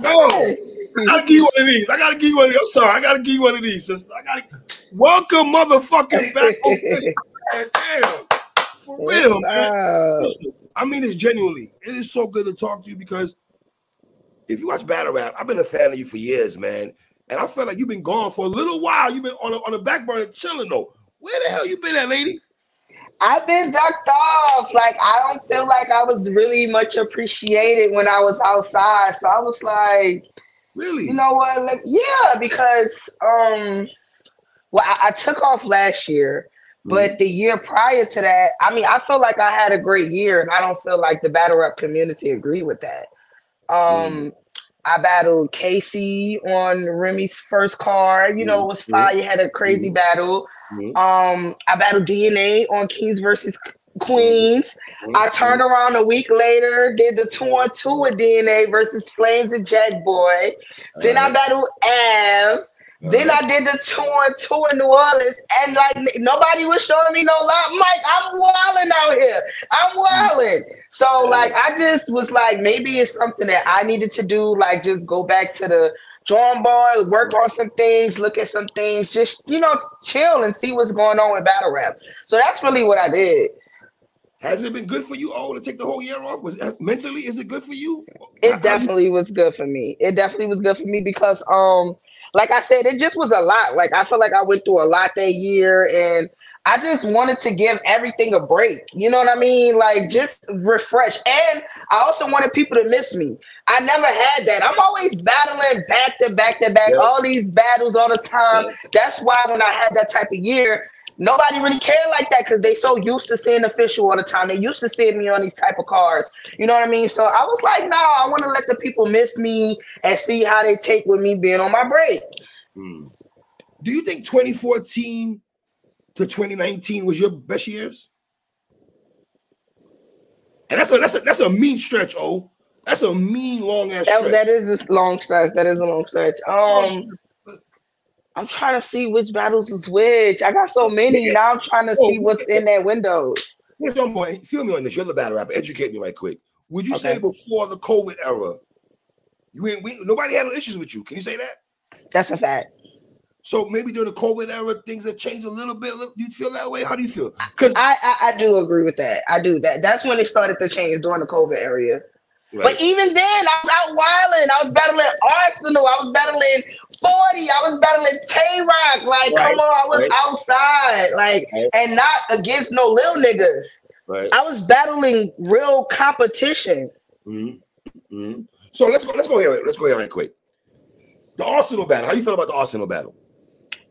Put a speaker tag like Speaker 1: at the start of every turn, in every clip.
Speaker 1: I gotta give you one of these. I'm sorry. I gotta give you one of these, sister. Welcome, motherfucking back. Damn. For real, man. Listen, I mean this genuinely. It is so good to talk to you because if you watch battle rap, I've been a fan of you for years, man. And I feel like you've been gone for a little while. You've been on the back burner chilling, though. Where the hell you been at, lady?
Speaker 2: I've been ducked off. Like, I don't feel like I was really much appreciated when I was outside. So I was like,
Speaker 1: really?
Speaker 2: You know what? Like, yeah, because I took off last year, but the year prior to that, I mean, I feel like I had a great year, and I don't feel like the battle rap community agreed with that. I battled Casey on Remy's first card. You know, it was fire. Had a crazy battle. I battled DNA on Kings versus Queens. I turned around a week later, did the 2-on-2 with DNA versus Flames and Jack Boy. Then I battled Av. Then I did the 2-on-2 in New Orleans, and like nobody was showing me no love. Mike, I'm wilding out here. I'm wilding. So like I just was like, maybe it's something that I needed to do. Like just go back to the drawing board, work on some things, look at some things, just chill and see what's going on with battle rap. So that's really what I did.
Speaker 1: Has it been good for you all to take the whole year off? Mentally, is it good for you?
Speaker 2: It definitely was good for me. It definitely was good for me because like I said, it just was a lot. Like I feel like I went through a lot that year, and I just wanted to give everything a break. You know what I mean? Like just refresh. And I also wanted people to miss me. I never had that. I'm always battling back to back to back, all these battles all the time. That's why when I had that type of year, nobody really cared like that because they so used to seeing official all the time. They used to seeing me on these type of cards. You know what I mean? So I was like, no, I want to let the people miss me and see how they take with me being on my break.
Speaker 1: Do you think 2014 to 2019 was your best years? And that's a mean stretch, oh. That's a mean long ass stretch.
Speaker 2: That is this long stretch. That is a long stretch. I'm trying to see which battles is which. I got so many. Now I'm trying to see what's in that window.
Speaker 1: Here's one more. Feel me on this. You're the battle rapper. Educate me right quick. Would you say before the COVID era, nobody had no issues with you? Can you say that?
Speaker 2: That's a fact.
Speaker 1: So maybe during the COVID era, things have changed a little bit. Do you feel that way? How do you feel? Because
Speaker 2: I do agree with that. I do that. That's when it started to change during the COVID era. Right. But even then, I was out wilding. I was battling Arsenal. I was battling 40. I was battling Tay-Rock. Like, come on, I was outside. Like, and not against no little niggas. Right. I was battling real competition.
Speaker 1: So let's go here. Let's go here right quick. The Arsenal battle. How you feel about the Arsenal battle?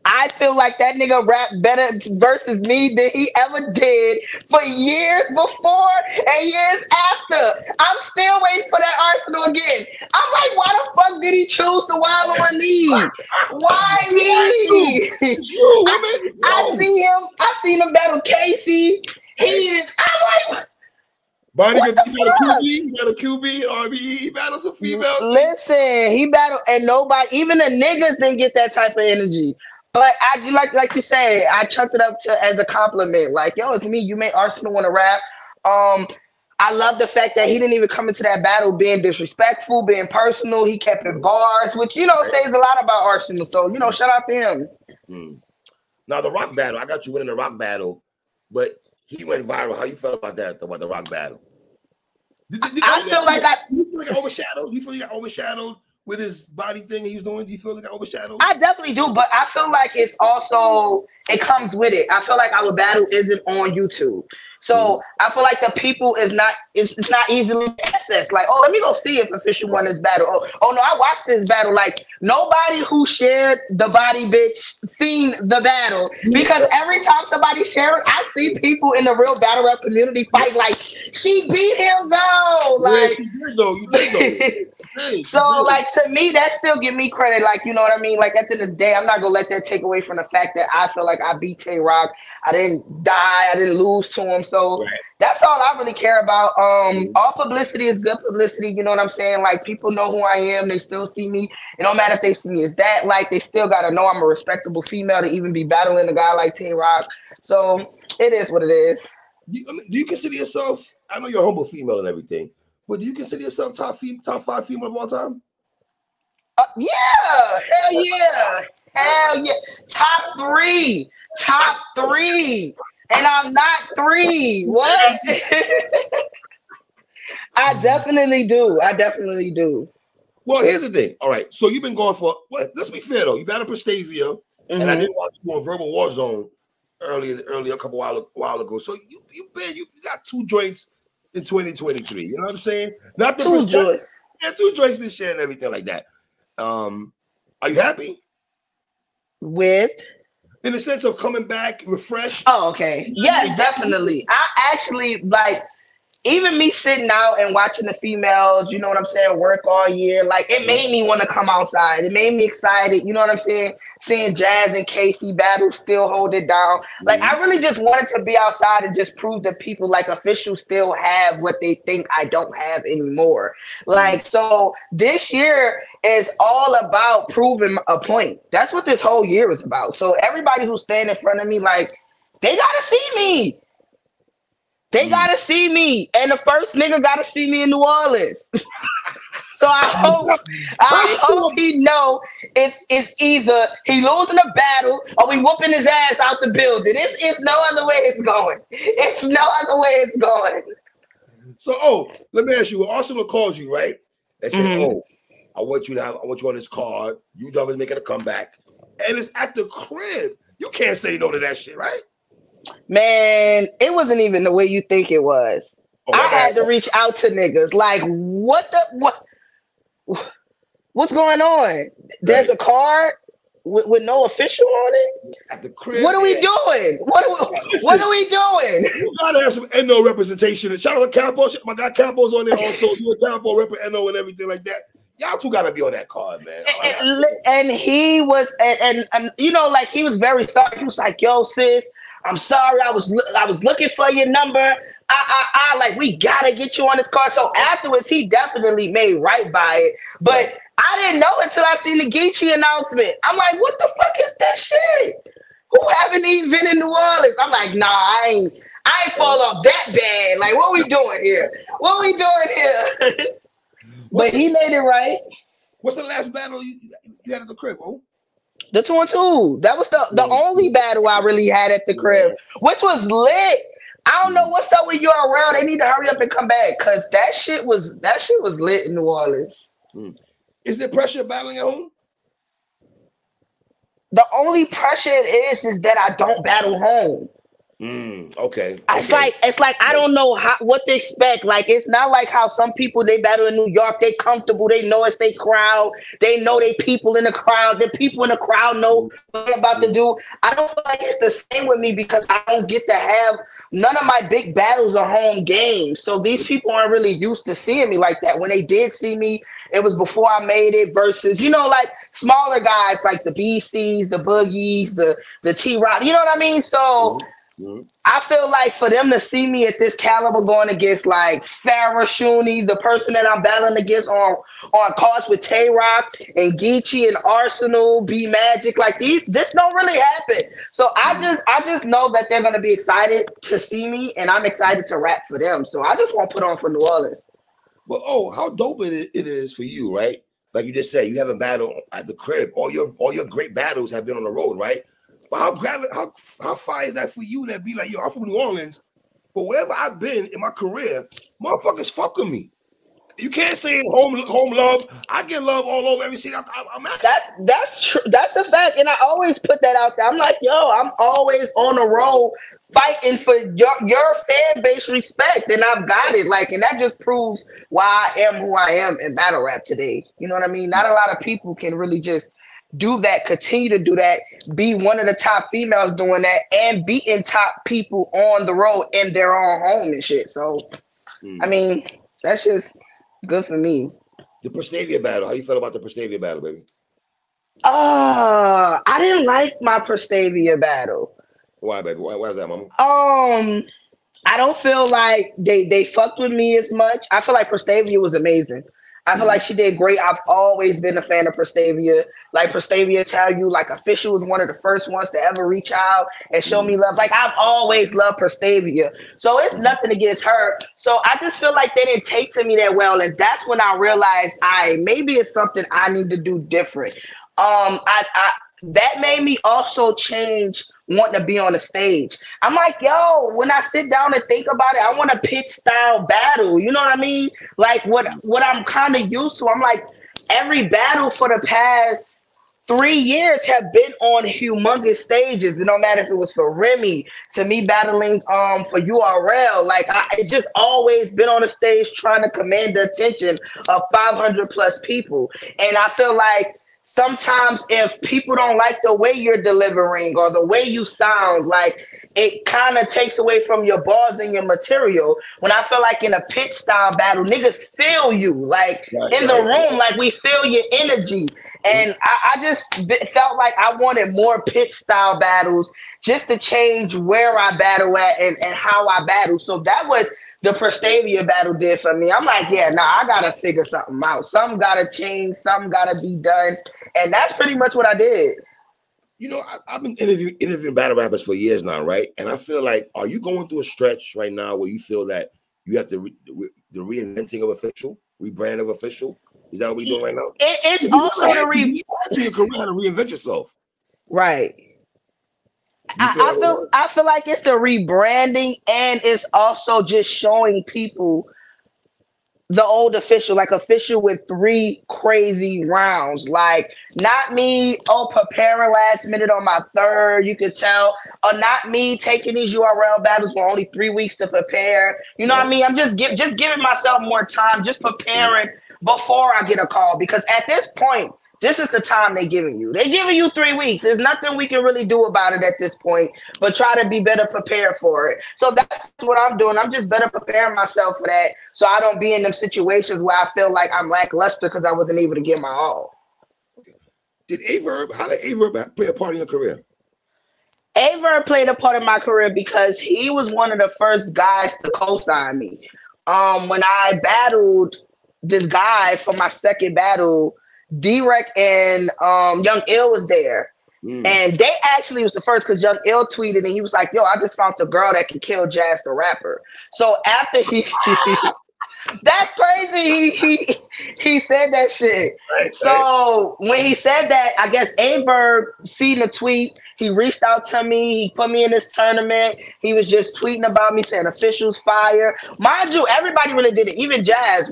Speaker 2: I feel like that nigga rapped better versus me than he ever did for years before and years after. I'm still waiting for that Arsenal again. I'm like, why the fuck did he choose to wild on me? Why me? I seen him battle Casey. I'm like,
Speaker 1: Bonnie, you got a QB, RBE, he battled some females.
Speaker 2: Listen, he battled, and nobody, even the niggas didn't get that type of energy. But I like you say, I chucked it up as a compliment. Like, yo, it's me. You made Arsenal want to rap. I love the fact that he didn't even come into that battle being disrespectful, being personal. He kept it bars, which says a lot about Arsenal. So shout out to him.
Speaker 1: Now the rock battle, I got you winning the rock battle, but he went viral. How you felt about that? About the rock battle?
Speaker 2: I feel like
Speaker 1: you feel like I overshadowed. You feel like I overshadowed with his body thing he was doing? Do you feel like I overshadowed?
Speaker 2: I definitely do, but I feel like it comes with it. I feel like our battle isn't on YouTube. So I feel like the people it's not easily accessed. Like, let me go see if official won this battle. Oh no, I watched this battle. Like nobody who shared the body bitch seen the battle. Because every time somebody shared, I see people in the real battle rap community fight like she beat him though. Like
Speaker 1: you did though.
Speaker 2: So like to me, that still give me credit. Like, you know what I mean? Like at the end of the day, I'm not gonna let that take away from the fact that I feel like I beat Tay-Rock. I didn't die, I didn't lose to him. So that's all I really care about. All publicity is good publicity, you know what I'm saying? Like people know who I am, they still see me. It don't matter if they see me as that, like they still gotta know I'm a respectable female to even be battling a guy like Tay-Rock. So it is what it is.
Speaker 1: Do you consider yourself, I know you're a humble female and everything, but do you consider yourself top 5 female of all time?
Speaker 2: Yeah, hell yeah. Top three, and I'm not three. What? I definitely do.
Speaker 1: Well, here's the thing. All right, so you've been going for what? Let's be fair though. You battled Prestavia, and I did watch you on Verbal Warzone earlier a couple while ago. So you got 2 joints in 2023. You know what I'm saying? Not the
Speaker 2: 2 joints.
Speaker 1: Yeah, 2 joints this year and everything like that. Are you happy?
Speaker 2: With?
Speaker 1: In the sense of coming back refreshed?
Speaker 2: Oh, okay. Yes, definitely. I actually like. Even me sitting out and watching the females, you know what I'm saying, work all year, like it made me want to come outside. It made me excited, you know what I'm saying? Seeing Jazz and Casey battle still hold it down. Like I really just wanted to be outside and just prove that people like officials still have what they think I don't have anymore. Like, so this year is all about proving a point. That's what this whole year is about. So everybody who's standing in front of me, like, they gotta see me. They gotta see me, and the first nigga gotta see me in New Orleans. So I hope he know it's either he losing a battle or we whooping his ass out the building. It's no other way it's going. It's no other way it's going.
Speaker 1: So, let me ask you. When Arsenal calls you, right? They say, I want you on this card. Udubb is making a comeback, and it's at the crib. You can't say no to that shit, right?
Speaker 2: Man, it wasn't even the way you think it was. I had to reach out to niggas. Like, what's going on? There's a card with no official on it?
Speaker 1: At the crib.
Speaker 2: What are we doing? What are we doing?
Speaker 1: You gotta have some NO representation. Shout out to Campo. My guy Campo's on there also. You a Campo rep NO and everything like that. Y'all two gotta be on that card, man.
Speaker 2: And he was, and you know, like he was very sorry. He was like, "Yo, sis, I'm sorry. I was looking for your number. Like we gotta get you on this card." So afterwards, he definitely made right by it. But I didn't know until I seen the Geechee announcement. I'm like, "What the fuck is that shit? Who haven't even been in New Orleans?" I'm like, "Nah, I ain't fall off that bad. Like, what we doing here? What we doing here?" But he made it right.
Speaker 1: What's the last battle you had at the crib?
Speaker 2: The 2-2. That was the only battle I really had at the crib, which was lit. I don't know what's up with URL. They need to hurry up and come back because that shit was lit in New Orleans.
Speaker 1: Is there pressure battling at home?
Speaker 2: The only pressure it is that I don't battle home.
Speaker 1: Okay.
Speaker 2: It's like I don't know what to expect. Like it's not like how some people they battle in New York. They comfortable. They know it's their crowd. They know they people in the crowd. The people in the crowd know what they're about to do. I don't feel like it's the same with me because I don't get to have none of my big battles are home games. So these people aren't really used to seeing me like that. When they did see me, it was before I made it versus, you know, like smaller guys like the BCs, the Boogies, the T-Rock. You know what I mean? So I feel like for them to see me at this caliber going against like Farrah Shooney, the person that I'm battling against on cards with Tay-Rock and Geechee and Arsenal, B Magic, like this don't really happen. So I just know that they're gonna be excited to see me, and I'm excited to rap for them. So I just want to put on for New Orleans.
Speaker 1: Well, how dope it is for you, right? Like you just said, you haven't battled at the crib. All your great battles have been on the road, right? But how far is that for you to be like, yo, I'm from New Orleans, but wherever I've been in my career, motherfuckers fuck with me. You can't say home love. I get love all over every city I'm at.
Speaker 2: That's true. That's a fact. And I always put that out there. I'm like, yo, I'm always on the road fighting for your fan base respect. And I've got it. Like, and that just proves why I am who I am in battle rap today. You know what I mean? Not a lot of people can really just do that, continue to do that, be one of the top females doing that, and beating top people on the road in their own home and shit. So, I mean, that's just good for me.
Speaker 1: The Prestavia battle. How you feel about the Prestavia battle, baby?
Speaker 2: I didn't like my Prestavia battle.
Speaker 1: Why, baby? Why is that, mama?
Speaker 2: I don't feel like they fucked with me as much. I feel like Prestavia was amazing. I feel like she did great. I've always been a fan of Prestavia. Like Prestavia tell you, like Official was one of the first ones to ever reach out and show me love. Like I've always loved Prestavia. So it's nothing against her. So I just feel like they didn't take to me that well. And that's when I realized maybe it's something I need to do different. That made me also change wanting to be on the stage. I'm like, yo, when I sit down and think about it, I want a pitch style battle. You know what I mean? Like what I'm kind of used to. I'm like, every battle for the past 3 years have been on humongous stages. It no matter if it was for Remy, to me battling for URL. Like it just always been on a stage trying to command the attention of 500 plus people. And I feel like sometimes if people don't like the way you're delivering or the way you sound, like it kind of takes away from your bars and your material. When I feel like in a pitch style battle, niggas feel you, like in the room, like we feel your energy. And I just felt like I wanted more pitch style battles just to change where I battle at and how I battle. So that was the Prestavia battle did for me. I'm like, yeah, I gotta figure something out. Something gotta change, something gotta be done. And that's pretty much what I did.
Speaker 1: You know, I've been interviewing battle rappers for years now, right? And I feel like, are you going through a stretch right now where you feel that you have to the reinventing of Official, rebrand of Official? Is that what we're doing right now?
Speaker 2: It's also the
Speaker 1: your career to reinvent yourself,
Speaker 2: right? I feel like it's a rebranding, and it's also just showing people the old Official, like Official with 3 crazy rounds, like not me preparing last minute on my third, you could tell, or not me taking these URL battles with only 3 weeks to prepare. You know what I mean? I'm just giving myself more time, just preparing before I get a call, because at this point, this is the time they're giving you. They're giving you 3 weeks. There's nothing we can really do about it at this point, but try to be better prepared for it. So that's what I'm doing. I'm just better preparing myself for that, so I don't be in them situations where I feel like I'm lackluster because I wasn't able to get my all.
Speaker 1: How did Averb play a part in your career?
Speaker 2: Averb played a part in my career because he was one of the first guys to co-sign me. When I battled this guy for my second battle, D-Rec and Young Ill was there. And they actually was the first, because Young Ill tweeted and he was like, yo, I just found the girl that can kill Jazz the rapper. So after that's crazy. He said that shit. So when he said that, I guess Averb seen the tweet. He reached out to me. He put me in this tournament. He was just tweeting about me, saying Official's fire. Mind you, everybody really did it. Even Jazz.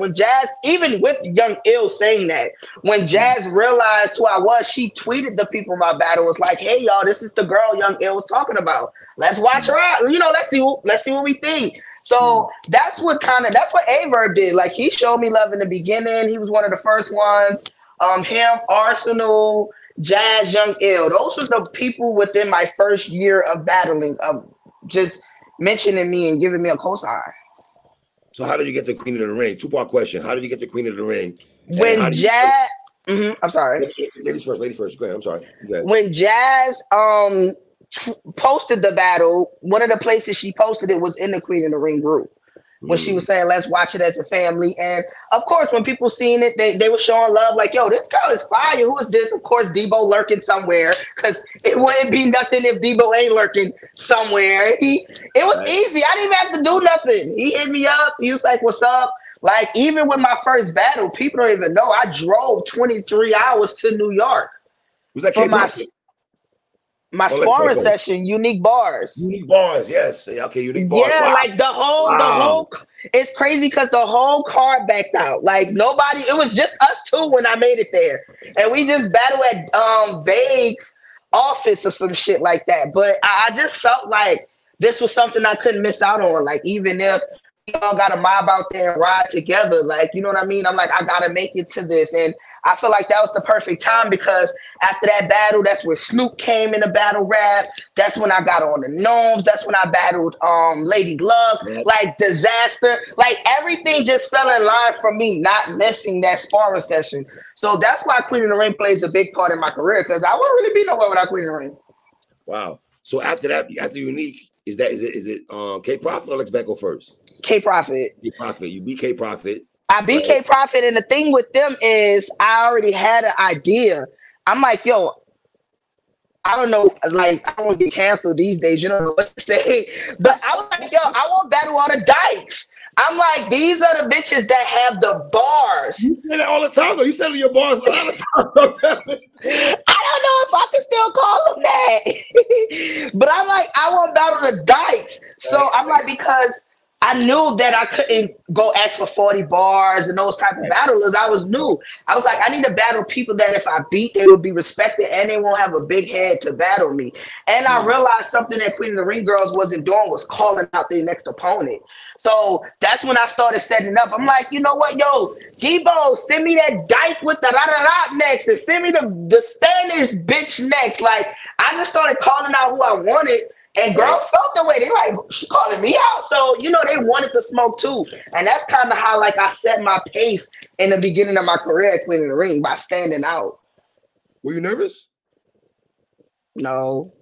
Speaker 2: Even with Young Ill saying that, when Jazz realized who I was, she tweeted the people in my battle. Was like, hey y'all, this is the girl Young Ill was talking about. Let's watch her out. You know, let's see what we think. So that's what Averb did. Like, he showed me love in the beginning. He was one of the first ones. Him, Arsenal, Jazz, Young Ill. Those were the people within my first year of battling, of just mentioning me and giving me a cosign.
Speaker 1: So how did you get the Queen of the Ring? 2-part question. How did you get the Queen of the Ring?
Speaker 2: When Jazz, I'm sorry.
Speaker 1: Ladies first. Go ahead. I'm sorry. Go ahead.
Speaker 2: When Jazz posted the battle, one of the places she posted it was in the Queen of the Ring group, when she was saying, let's watch it as a family. And of course, when people seen it, they were showing love, like, yo, this girl is fire. Who is this? Of course, Debo lurking somewhere, because it wouldn't be nothing if Debo ain't lurking somewhere. It was easy. I didn't even have to do nothing. He hit me up. He was like, what's up? Like, even with my first battle, people don't even know I drove 23 hours to New York.
Speaker 1: Was that
Speaker 2: for my sparring session, Unique Bars.
Speaker 1: Unique Bars, yes. Okay, Unique Bars.
Speaker 2: Yeah, wow. Like the whole, it's crazy because the whole card backed out. Like nobody, it was just us two when I made it there. And we just battled at Vague's office or some shit like that. But I just felt like this was something I couldn't miss out on. Like, even if we all got a mob out there and ride together, like, you know what I mean? I'm like, I gotta make it to this. And I feel like that was the perfect time, because after that battle, that's where Snoop came in the battle rap. That's when I got on the Gnomes. That's when I battled Lady Luck, like Disaster. Like, everything just fell in line for me not missing that sparring session. So that's why Queen of the Ring plays a big part in my career, because I wouldn't really be nowhere without Queen of the Ring.
Speaker 1: Wow. So after that, after Unique, is it K Profit or Lex Becko first?
Speaker 2: K Profit.
Speaker 1: K Profit. You beat K Profit.
Speaker 2: I BK Profit, and the thing with them is I already had an idea. I'm like, yo, I don't know, like I don't want to get canceled these days. You don't know what to say, but I was like, yo, I want to battle all the dykes. I'm like, these are the bitches that have the bars.
Speaker 1: You say that all the time, though. You say your bars a lot of times.
Speaker 2: I don't know if I can still call them that, but I'm like, I want to battle the dykes. So I'm like, because I knew that I couldn't go ask for 40 bars and those type of battlers. I was new. I was like, I need to battle people that if I beat, they will be respected and they won't have a big head to battle me. And I realized something that Queen of the Ring girls wasn't doing was calling out their next opponent. So that's when I started setting up. I'm like, you know what, yo, Debo, send me that dyke with the da-da-da next, and send me the Spanish bitch next. Like, I just started calling out who I wanted, and girls felt the way. They like, she calling me out. So, you know, they wanted to smoke too. And that's kind of how, like, I set my pace in the beginning of my career at Queen of the Ring, by standing out.
Speaker 1: Were you nervous?
Speaker 2: No.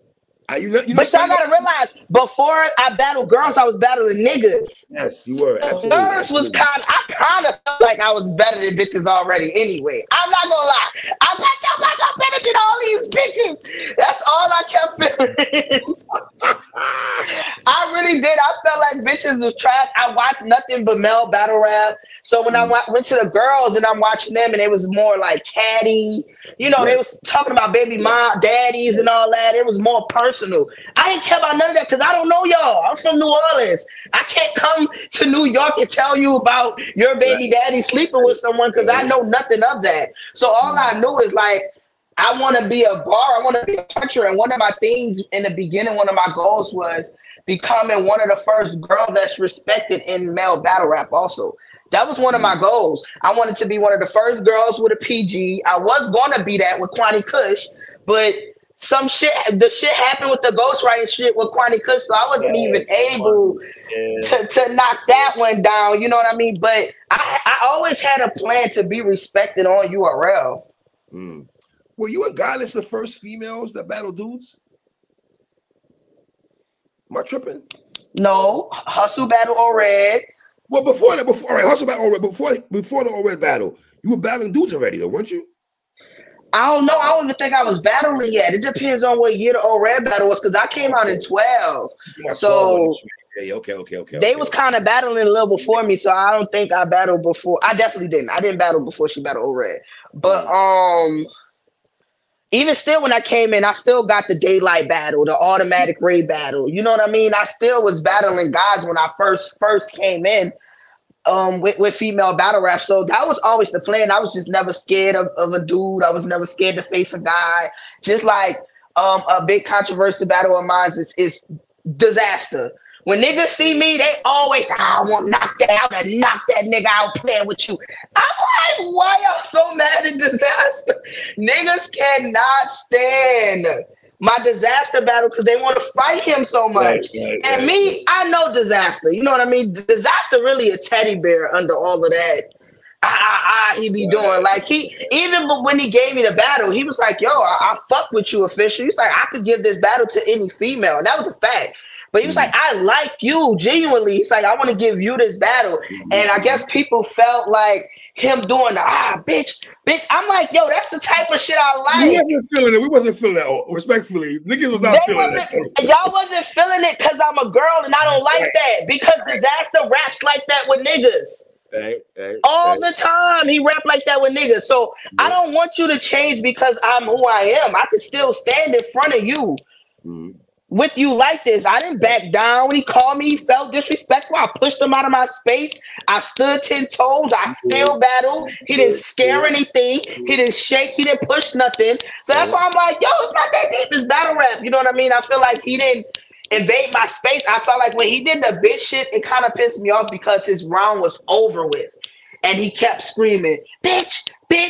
Speaker 1: You
Speaker 2: but y'all gotta realize, before I battled girls, I was battling niggas.
Speaker 1: Yes, you were.
Speaker 2: Nerves was I kind of felt like I was better than bitches already anyway. I'm not gonna lie. I bet y'all like I'm better than all these bitches. That's all I kept feeling. I really did. I felt like bitches was trash. I watched nothing but male battle rap. So when I went to the girls and I'm watching them, and it was more like catty, you know, they was talking about baby mom, daddies and all that. It was more personal. I didn't care about none of that because I don't know y'all. I'm from New Orleans. I can't come to New York and tell you about your baby daddy sleeping with someone because I know nothing of that. So all I knew is like, I want to be a bar. I want to be a puncher. And one of my things in the beginning, one of my goals was becoming one of the first girls that's respected in male battle rap also. That was one of my goals. I wanted to be one of the first girls with a PG. I was going to be that with Kwani Kush, but the shit happened with the ghostwriting shit with Kwani Kush, so I wasn't even able to knock that one down. You know what I mean? But I always had a plan to be respected on URL.
Speaker 1: Were you and Godless the first females that battle dudes? Am I tripping?
Speaker 2: No, Hustle battle O-Red.
Speaker 1: Well, before that, all right, Hustle battle O-Red. Before the O-Red battle, you were battling dudes already, though, weren't you?
Speaker 2: I don't know. I don't even think I was battling yet. It depends on what year the O-Red battle was, because I came out in 12. So
Speaker 1: okay.
Speaker 2: They was kind of battling a little before me, so I don't think I battled before. I definitely didn't. I didn't battle before she battled O-Red. But even still, when I came in, I still got the daylight battle, the automatic raid battle. You know what I mean? I still was battling guys when I first came in with female battle rap. So that was always the plan. I was just never scared of a dude. I was never scared to face a guy. Just like a big controversial battle of mine is Disaster. When niggas see me, they always say, I want to knock that nigga out playing with you. I'm like, why y'all so mad at Disaster? Niggas cannot stand my Disaster battle because they want to fight him so much. Me, I know Disaster. You know what I mean? Disaster really a teddy bear under all of that. He be doing. Like, even when he gave me the battle, he was like, yo, I fuck with you, official. He's like, I could give this battle to any female. And that was a fact. But he was like, I like you, genuinely. He's like, I want to give you this battle. And I guess people felt like him doing bitch. I'm like, yo, that's the type of shit I like.
Speaker 1: We wasn't feeling that, respectfully. Niggas was not feeling that.
Speaker 2: Y'all wasn't feeling it because I'm a girl and I don't like that. Because Disaster raps like that with niggas. All the time he rap like that with niggas. So I don't want you to change because I'm who I am. I can still stand in front of you. With you like this. I didn't back down. When he called me, he felt disrespectful. I pushed him out of my space. I stood 10 toes. I still battled. He didn't scare anything. He didn't shake. He didn't push nothing. So that's why I'm like, yo, it's not that deep. It's battle rap. You know what I mean? I feel like he didn't invade my space. I felt like when he did the bitch shit, it kind of pissed me off because his round was over with. And he kept screaming, bitch. And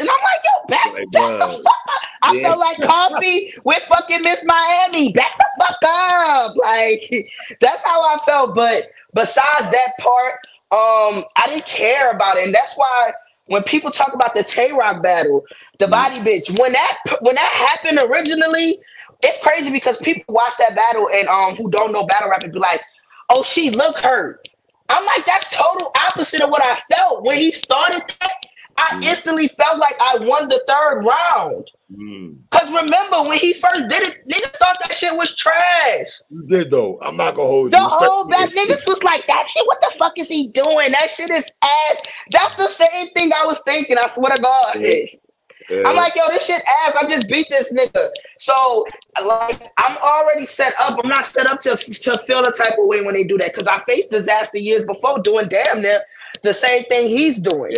Speaker 2: I'm like, yo, back the fuck up. I felt like Coffee with fucking Miss Miami. Back the fuck up. Like, that's how I felt. But besides that part, I didn't care about it. And that's why when people talk about the Tay-Rock battle, the body bitch, when that happened originally, it's crazy because people watch that battle and who don't know battle rap and be like, oh, she look hurt. I'm like, that's total opposite of what I felt. When he started that, I instantly felt like I won the third round. Because remember, when he first did it, niggas thought that shit was trash.
Speaker 1: You did, though. I'm not going to hold
Speaker 2: you.
Speaker 1: The
Speaker 2: whole back niggas was like, that shit, what the fuck is he doing? That shit is ass. That's the same thing I was thinking, I swear to God. Yeah. I'm like, yo, this shit ass. I just beat this nigga. So, like, I'm already set up. I'm not set up to feel the type of way when they do that. Because I faced disaster years before doing damn near the same thing he's doing.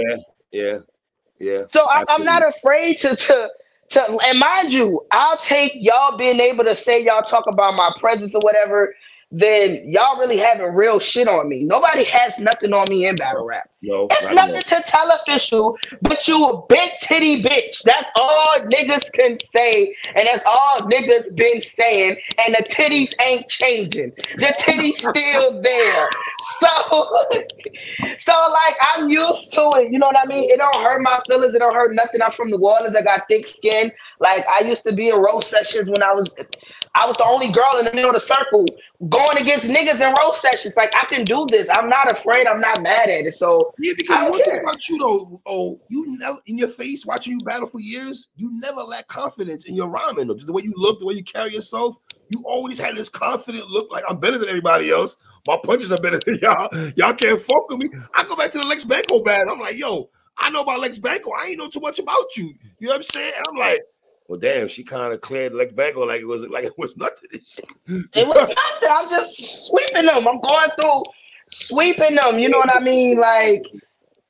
Speaker 1: Yeah.
Speaker 2: So I'm not afraid to and mind you, I'll take y'all being able to say y'all talk about my presence or whatever, then y'all really having real shit on me. Nobody has nothing on me in battle rap.
Speaker 1: No,
Speaker 2: it's nothing to tell official, but you a big titty bitch. That's all niggas can say, and that's all niggas been saying, and the titties ain't changing. The titties still there. So like I'm used to it. You know what I mean? It don't hurt my feelings. It don't hurt nothing. I'm from New Orleans. I got thick skin. Like I used to be in roast sessions when I was the only girl in the middle of the circle going against niggas in roast sessions. Like I can do this. I'm not afraid. I'm not mad at it. So
Speaker 1: yeah, because one thing about you though, you never in your face watching you battle for years, you never lack confidence in your rhyming. Just the way you look, the way you carry yourself, you always had this confident look. Like I'm better than everybody else. My punches are better than y'all. Y'all can't fuck with me. I go back to the Lex Banco battle. I'm like, yo, I know about Lex Banco. I ain't know too much about you. You know what I'm saying? And I'm like, well, damn, she kind of cleared Lex Banco like it was nothing.
Speaker 2: It was nothing. I'm just sweeping them. I'm going through sweeping them. You know what I mean? Like,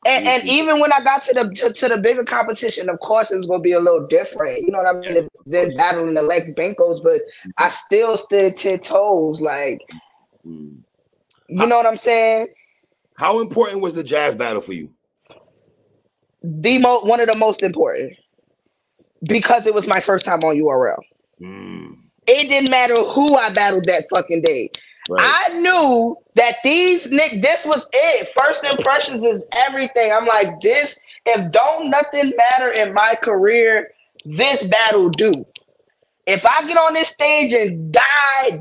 Speaker 2: and even when I got to the bigger competition, of course it was gonna be a little different. You know what I mean? Than battling the Lex Bancos, but I still stood 10 toes. Like, you know what I'm saying?
Speaker 1: How important was the Jazz battle for you?
Speaker 2: One of the most important. Because it was my first time on URL. It didn't matter who I battled that fucking day. Right. I knew that this was it. First impressions is everything. I'm like, this, if don't nothing matter in my career, this battle do. If I get on this stage and die,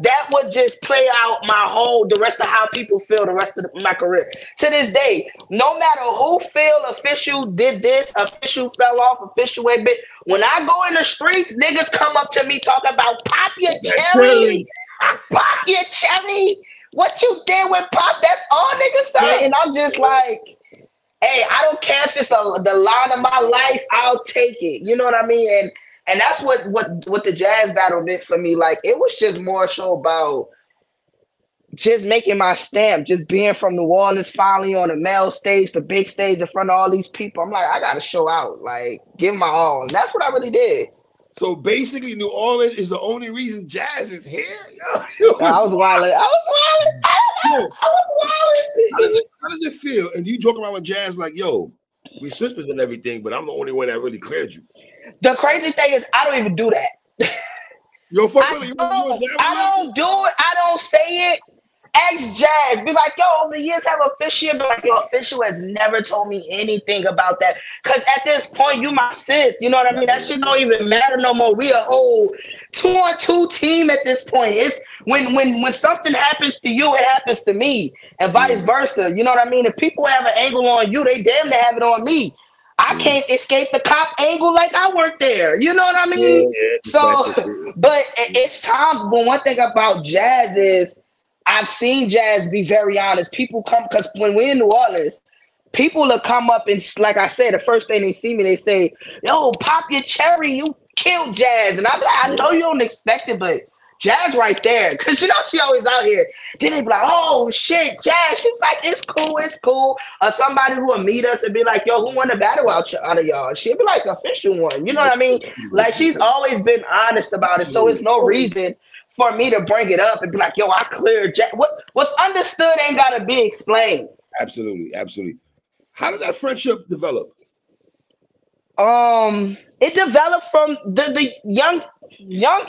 Speaker 2: that would just play out the rest of how people feel the rest of my career. To this day, no matter who official did this, official fell off, official went bit. When I go in the streets, niggas come up to me talking about pop your cherry. Pop your cherry. What you did with pop, that's all niggas say. And I'm just like, hey, I don't care if it's the line of my life, I'll take it. You know what I mean? And that's what the Jazz battle meant for me. Like, it was just more so about just making my stamp, just being from New Orleans, finally on the male stage, the big stage in front of all these people. I'm like, I got to show out, like, give my all. And that's what I really did.
Speaker 1: So basically, New Orleans is the only reason Jazz is here?
Speaker 2: I was wilding.
Speaker 1: How does it feel? And you joke around with Jazz like, yo, we sisters and everything, but I'm the only one that really cleared you.
Speaker 2: The crazy thing is, I don't even do that.
Speaker 1: Yo,
Speaker 2: I don't do it. I don't say it. Ask Jazz. Be like, yo, over the years have official. Be like, yo, official has never told me anything about that. Because at this point, you my sis. You know what I mean? That shit don't even matter no more. We a whole 2-on-2 team at this point. It's when something happens to you, it happens to me. And vice versa. You know what I mean? If people have an angle on you, they damn to have it on me. I can't escape the cop angle like I work there. You know what I mean? Yeah, so, but it's times, but one thing about Jazz is I've seen Jazz be very honest. People come, because when we're in New Orleans, people will come up and, like I said, the first thing they see me, they say, yo, pop your cherry, you killed Jazz. And I'm like, I know you don't expect it, but Jazz right there. Because, you know, she always out here. Then they be like, oh, shit, Jazz. She's like, it's cool. Or somebody who will meet us and be like, yo, who won the battle out of y'all? She'll be like, official one. You know what I mean? Like, she's always been honest about it. So it's no reason for me to bring it up and be like, yo, I cleared Jazz. What's understood ain't got to be explained.
Speaker 1: Absolutely. How did that friendship develop?
Speaker 2: It developed from the young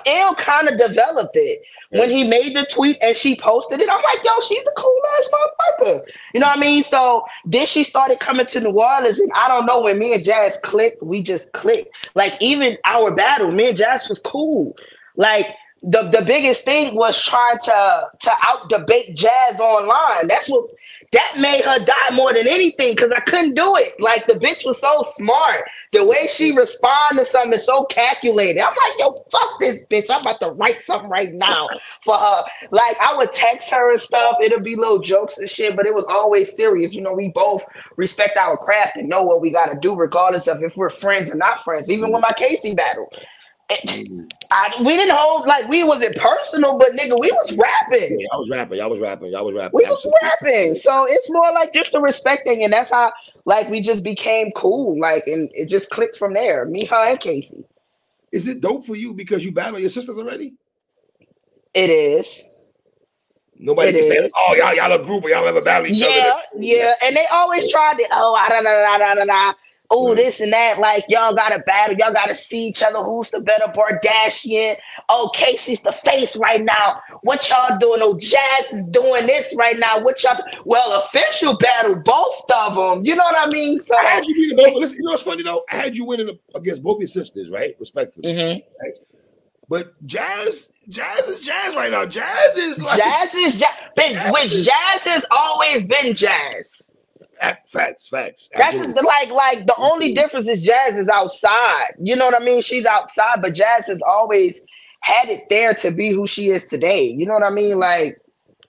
Speaker 2: L kind of developed it when he made the tweet and she posted it. I'm like, yo, she's a cool ass motherfucker. You know what I mean? So then she started coming to New Orleans, and I don't know, when me and Jazz clicked, we just clicked. Like, even our battle, me and Jazz was cool. Like, the biggest thing was trying to out debate Jazz online. That made her die more than anything, because I couldn't do it. Like, the bitch was so smart. The way she responded to something is so calculated. I'm like, yo, fuck this bitch. I'm about to write something right now for her. Like, I would text her and stuff. It'll be little jokes and shit, but it was always serious. You know, we both respect our craft and know what we got to do, regardless of if we're friends or not friends. Even with my Casey battle. We didn't hold, like, we wasn't personal, but nigga, we was rapping.
Speaker 1: Yeah, y'all was rapping.
Speaker 2: We was rapping. So it's more like just the respect thing, and that's how, like, we just became cool, like, and it just clicked from there. Me, her, and Casey.
Speaker 1: Is it dope for you because you battle your sisters already?
Speaker 2: It is.
Speaker 1: Nobody can say, oh, y'all a group, or y'all ever battle each other.
Speaker 2: Yeah, and they always tried to, this and that, like, y'all gotta battle, y'all gotta see each other, who's the better Kardashian. Oh, Casey's the face right now. What y'all doing? Oh, Jazz is doing this right now. What y'all? Well, official battle, both of them. You know what I mean? So
Speaker 1: I had you beating both. Listen, you know what's funny though? I had you winning against both your sisters, right? Respectfully. Right? But Jazz is Jazz right now. Jazz is like
Speaker 2: which Jazz has always been Jazz.
Speaker 1: Facts.
Speaker 2: That's like the only difference is Jazz is outside. You know what I mean? She's outside, but Jazz has always had it there to be who she is today. You know what I mean? Like,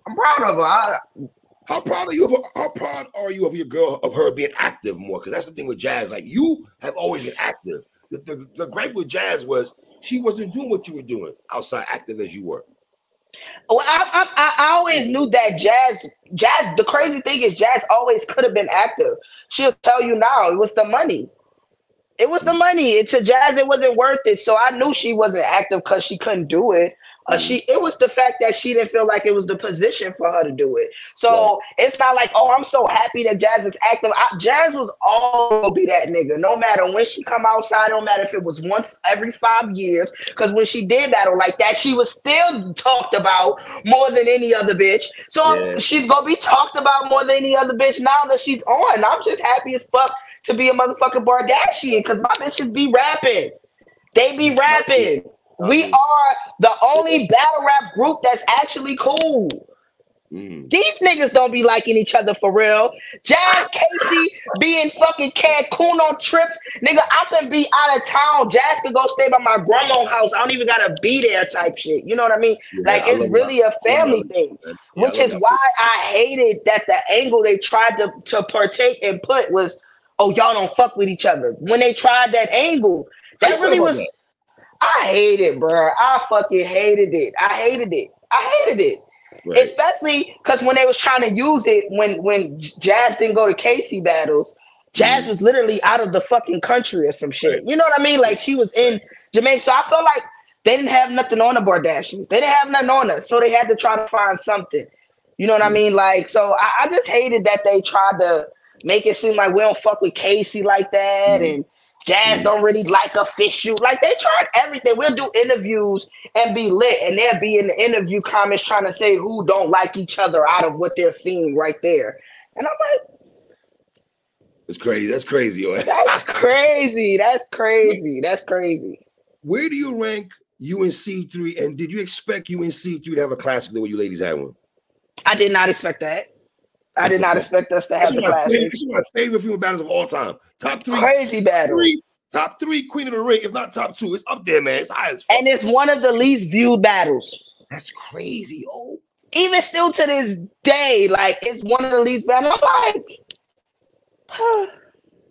Speaker 2: I'm proud of her.
Speaker 1: How proud are you of her? How proud are you of your girl, of her being active more? Because that's the thing with Jazz. Like, you have always been active. The gripe with Jazz was she wasn't doing what you were doing outside, active as you were.
Speaker 2: Well, I always knew that Jazz. The crazy thing is, Jazz always could have been active. She'll tell you now, it was the money. It was the money. To Jazz, it wasn't worth it. So I knew she wasn't active because she couldn't do it. It was the fact that she didn't feel like it was the position for her to do it. So it's not like, oh, I'm so happy that Jazz is active. Jazz was always gonna be that nigga, no matter when she come outside, no matter if it was once every 5 years. Because when she did battle like that, she was still talked about more than any other bitch. So she's gonna be talked about more than any other bitch now that she's on. I'm just happy as fuck to be a motherfucking Kardashian, because my bitches be rapping. They be rapping. We are the only battle rap group that's actually cool. These niggas don't be liking each other for real. Jazz, Casey be in fucking Cancun on trips. Nigga, I can be out of town. Jazz can go stay by my grandma's house. I don't even gotta be there type shit. You know what I mean? Like, it's really a family thing. Which is why I hated that the angle they tried to partake and put was, oh, y'all don't fuck with each other. When they tried that angle, that really was... I hate it, bro. I fucking hated it. I hated it. Right. Especially because when they was trying to use it, when Jazz didn't go to Casey battles, Jazz was literally out of the fucking country or some shit. Right. You know what I mean? Like, she was in Jamaica. So I felt like they didn't have nothing on the Kardashians. They didn't have nothing on us. So they had to try to find something. You know what I mean? Like, so I just hated that they tried to make it seem like we don't fuck with Casey like that, and Jazz don't really like official. Like, they tried everything. We'll do interviews and be lit, and they'll be in the interview comments trying to say who don't like each other out of what they're seeing right there. And I'm like,
Speaker 1: it's crazy. That's crazy, yo.
Speaker 2: That's crazy. That's crazy. That's crazy.
Speaker 1: Where do you rank UNC3? And did you expect UNC3 to have a classic the way you ladies had one?
Speaker 2: I did not expect that. I did not expect us to have the classic.
Speaker 1: This is my favorite female battles of all time. Top 3.
Speaker 2: Crazy battle.
Speaker 1: Top 3 Queen of the Ring, if not top 2. It's up there, man. It's high as fuck.
Speaker 2: And it's one of the least viewed battles.
Speaker 1: That's crazy, oh.
Speaker 2: Even still to this day, like, it's one of the least battles. I'm like,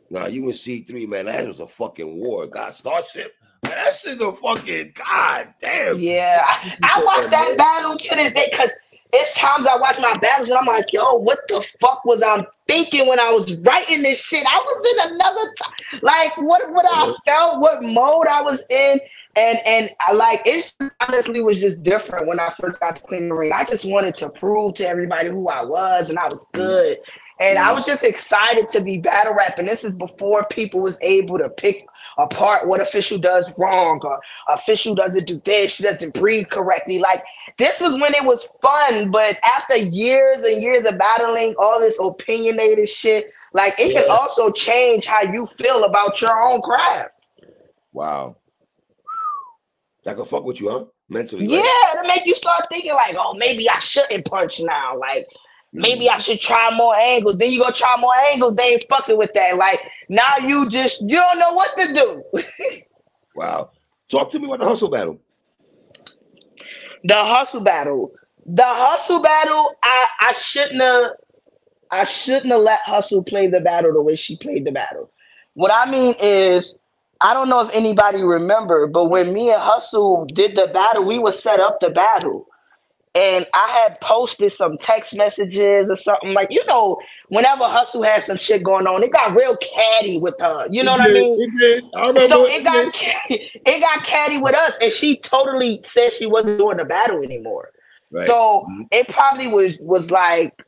Speaker 1: Nah, UNC3, man, that was a fucking war. God, Starship. Man, that shit's a fucking goddamn.
Speaker 2: Yeah, I watched that battle to this day because it's times I watch my battles and I'm like, yo, what the fuck was I thinking when I was writing this shit? I was in another time. Like, what I felt, what mode I was in. And I like, it honestly was just different when I first got to Queen of the Ring. I just wanted to prove to everybody who I was, and I was good. And I was just excited to be battle rapping. This is before people was able to pick apart what official does wrong, or official doesn't do this, she doesn't breathe correctly. Like, this was when it was fun, but after years and years of battling all this opinionated shit, like, it can also change how you feel about your own craft.
Speaker 1: Wow. That can fuck with you, huh? mentally.
Speaker 2: Yeah,
Speaker 1: Right?
Speaker 2: to make you start thinking like, oh, maybe I shouldn't punch now. Like, maybe I should try more angles. Then you go try more angles. They ain't fucking with that. Like, now you don't know what to do.
Speaker 1: Wow. Talk to me about the hustle battle.
Speaker 2: The hustle battle. I shouldn't have let Hustle play the battle the way she played the battle. What I mean is, I don't know if anybody remember, but when me and Hustle did the battle, we would set up the battle. And I had posted some text messages or something like, whenever Hustle had some shit going on, it got real catty with her. You know what I mean?
Speaker 1: It did. I remember.
Speaker 2: So it got catty with us, and she totally said she wasn't doing the battle anymore. Right. So it probably was like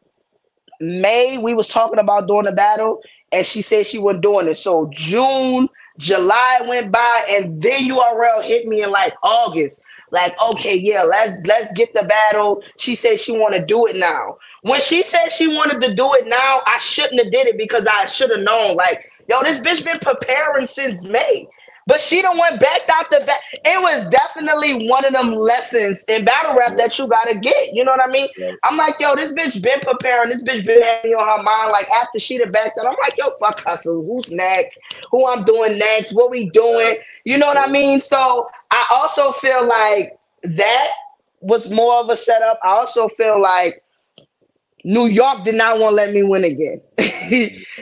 Speaker 2: May. We was talking about doing the battle, and she said she wasn't doing it. So June, July went by, and then URL hit me in like August. Like, okay, yeah, let's get the battle. She said she want to do it now. When she said she wanted to do it now, I shouldn't have did it because I should have known. Like, yo, this bitch been preparing since May. But she done went backed out the back. It was definitely one of them lessons in battle rap that you gotta get. You know what I mean? Yeah. I'm like, yo, this bitch been preparing. This bitch been having on her mind. Like, after she done backed out, I'm like, yo, fuck Hustle. Who's next? Who I'm doing next? What we doing? You know what I mean? So I also feel like that was more of a setup. I also feel like New York did not want to let me win again.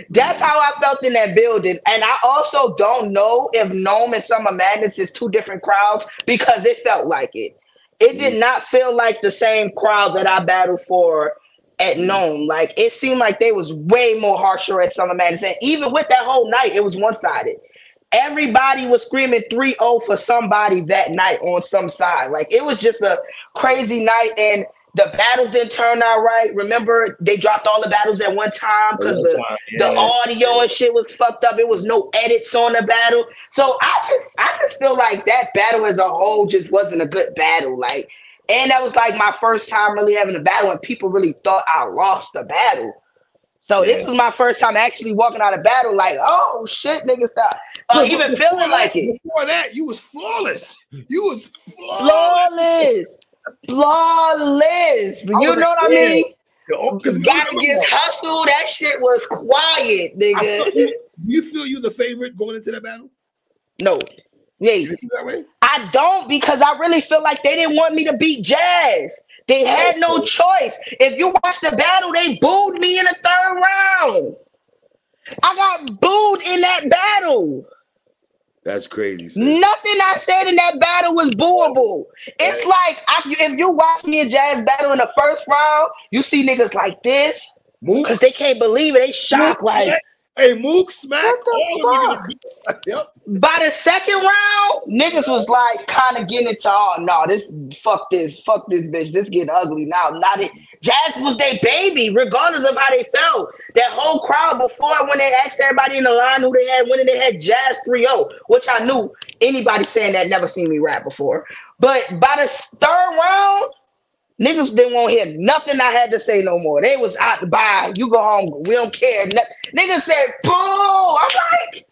Speaker 2: That's how I felt in that building. And I also don't know if Nome and Summer Madness is two different crowds because it felt like it. It did not feel like the same crowd that I battled for at Nome. Like, it seemed like they was way more harsher at Summer Madness. And even with that whole night, it was one-sided. Everybody was screaming 3-0 for somebody that night on some side. Like, it was just a crazy night, and the battles didn't turn out right. Remember, they dropped all the battles at one time because the audio and shit was fucked up. It was no edits on the battle. So I just feel like that battle as a whole just wasn't a good battle. Like, and that was like my first time really having a battle, and people really thought I lost the battle. So this was my first time actually walking out of battle like, oh, shit, nigga, stop. Even feeling like it.
Speaker 1: Before that, you was flawless. You was
Speaker 2: flawless. You know what I mean? Got against Hustle. That shit was quiet, nigga.
Speaker 1: You feel you the favorite going into that battle?
Speaker 2: No. Yeah. I don't, because I really feel like they didn't want me to beat Jazz. They had no choice. If you watch the battle, they booed me in the third round. I got booed in that battle.
Speaker 1: That's crazy. Sis.
Speaker 2: Nothing I said in that battle was booable. It's like, if you watch me and Jazz battle in the first round, you see niggas like this because they can't believe it. They shocked. Like,
Speaker 1: hey, Mook smack.
Speaker 2: What the fuck?
Speaker 1: Yep.
Speaker 2: By the second round, niggas was like kind of getting into, oh no, fuck this bitch, this getting ugly now. Not it. Jazz was their baby, regardless of how they felt. That whole crowd before, when they asked everybody in the line who they had winning, they had Jazz 3-0, which I knew anybody saying that never seen me rap before. But by the third round, niggas didn't want to hear nothing I had to say no more. They was out to buy. You go home. We don't care. Niggas said, boo. I'm like,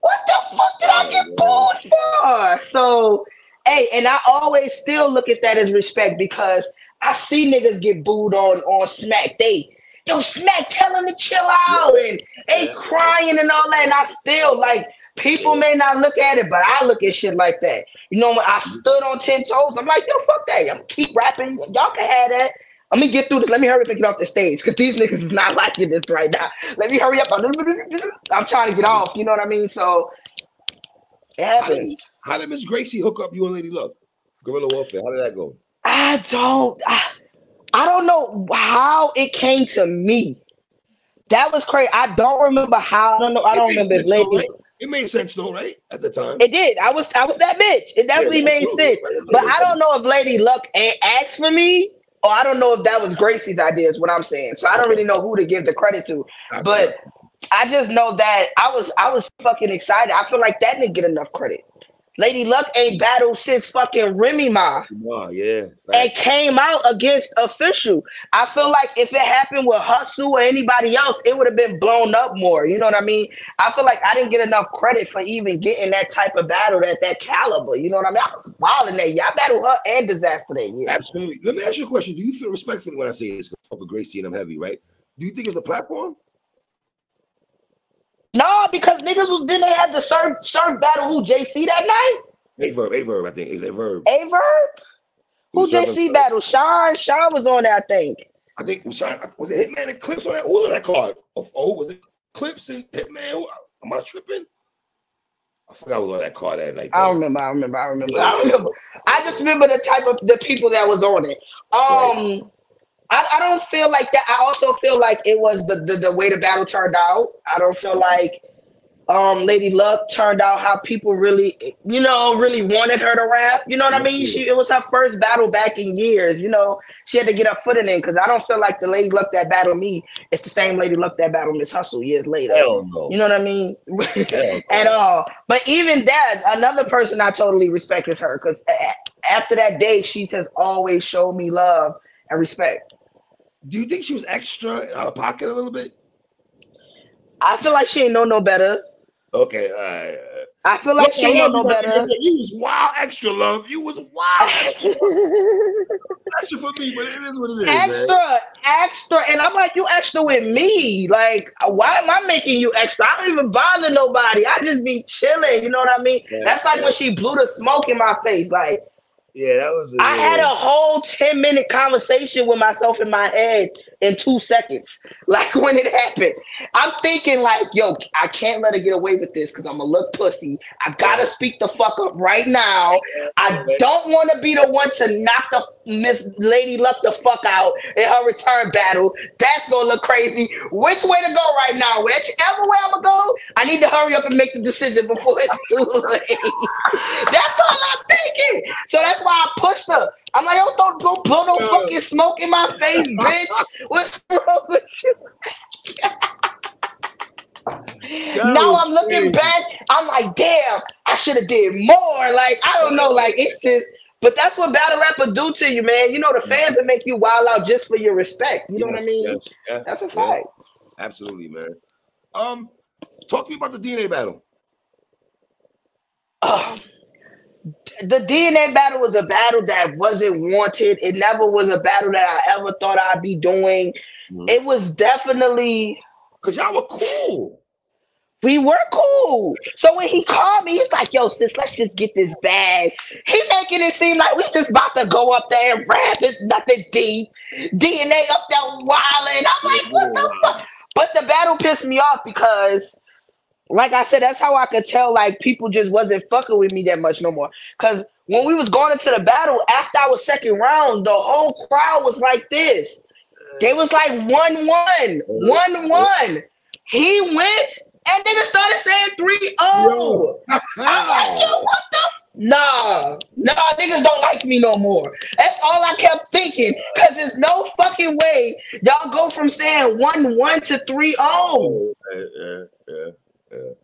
Speaker 2: what the fuck did I get booed for? So, hey, and I always still look at that as respect because I see niggas get booed on Smack. Yo, Smack, tell him to chill out and they crying and all that. And I still, like, people may not look at it, but I look at shit like that. You know, when I stood on 10 toes, I'm like, yo, fuck that. I'm gonna keep rapping. Y'all can have that. Let me get through this. Let me hurry up and get off the stage because these niggas is not liking this right now. Let me hurry up. I'm trying to get off. You know what I mean? So it happens.
Speaker 1: How did Miss Gracie hook up you and Lady Luck? Guerrilla Warfare. How did that go?
Speaker 2: I don't know how it came to me. That was crazy. I don't remember how. I don't remember if Lady.
Speaker 1: It made sense though, right? At the time.
Speaker 2: It did. I was that bitch. It definitely made sense. But I don't know if Lady Luck asked for me, or I don't know if that was Gracie's idea, is what I'm saying. So I don't really know who to give the credit to. But I just know that I was fucking excited. I feel like that didn't get enough credit. Lady Luck ain't battled since fucking Remy Ma.
Speaker 1: Yeah.
Speaker 2: And came out against Official. I feel like if it happened with Hustle or anybody else, it would have been blown up more. You know what I mean? I feel like I didn't get enough credit for even getting that type of battle at that caliber. You know what I mean? I was wilding that year. I battled her and Disaster that year.
Speaker 1: Absolutely. Let me ask you a question. Do you feel respectfully when I say this? Fuck with Gracie and I'm heavy, right? Do you think it's the platform?
Speaker 2: No, because niggas was then they had to surf battle who JC that night?
Speaker 1: Averb, I think. Is it Verb?
Speaker 2: Averb? Who JC battle? Sean was on that, I think.
Speaker 1: I think was it Hitman and Clips on that? Who was on that card? Oh, was it Clips and Hitman? Am I tripping? I forgot who was on that card that night.
Speaker 2: I remember. I just remember the type of the people that was on it. Right. I don't feel like that. I also feel like it was the way the battle turned out. I don't feel like Lady Luck turned out how people really wanted her to rap. You know what I mean? It was her first battle back in years. You know, she had to get her footing in because I don't feel like the Lady Luck that battled me, it's the same Lady Luck that battled Miss Hustle years later.
Speaker 1: Hell no.
Speaker 2: You know what I mean? At all. But even that, another person I totally respect is her because after that day, she has always showed me love and respect.
Speaker 1: Do you think she was extra out of pocket a little bit?
Speaker 2: I feel like she ain't know no better.
Speaker 1: Okay,
Speaker 2: I feel like she ain't know no better.
Speaker 1: You was wild extra, love. You was wild extra. Extra for me, but it is what it is.
Speaker 2: Extra. And I'm like, you extra with me. Like, why am I making you extra? I don't even bother nobody. I just be chilling. You know what I mean? Yeah, that's like when she blew the smoke in my face. Like,
Speaker 1: yeah, that was.
Speaker 2: I had a whole 10-minute conversation with myself in my head in 2 seconds. Like when it happened, I'm thinking like, yo, I can't let her get away with this because I'm gonna look pussy. I gotta speak the fuck up right now. I don't want to be the one to knock the Miss Lady Luck the fuck out in her return battle. That's gonna look crazy. Which way to go right now? Whichever way I'm gonna go, I need to hurry up and make the decision before it's too late. That's all I'm thinking. So that's why I pushed her. I'm like, yo, don't blow no fucking smoke in my face, bitch. What's wrong with you? Now I'm looking back. I'm like, damn, I should have did more. Like, I don't know. Like, it's just, but that's what battle rapper do to you, man. You know, the fans will make you wild out just for your respect. You know what I mean?
Speaker 1: Yeah,
Speaker 2: that's a fact.
Speaker 1: Absolutely, man. Talk to me about the DNA battle.
Speaker 2: The DNA battle was a battle that wasn't wanted. It never was a battle that I ever thought I'd be doing. It was definitely
Speaker 1: because y'all were cool.
Speaker 2: We were cool. So when he called me, he's like, yo, sis, let's just get this bag. He making it seem like we just about to go up there and rap. It's nothing deep. DNA up there wilding. I'm like, what the fuck? But the battle pissed me off because, like I said, that's how I could tell like people just wasn't fucking with me that much no more. Because when we was going into the battle, after our second round, the whole crowd was like this. They was like 1-1, 1-1. He went and niggas started saying 3-0. I'm like, yo, what the Nah, niggas don't like me no more. That's all I kept thinking. Cause there's no fucking way y'all go from saying 1-1 to 3-0.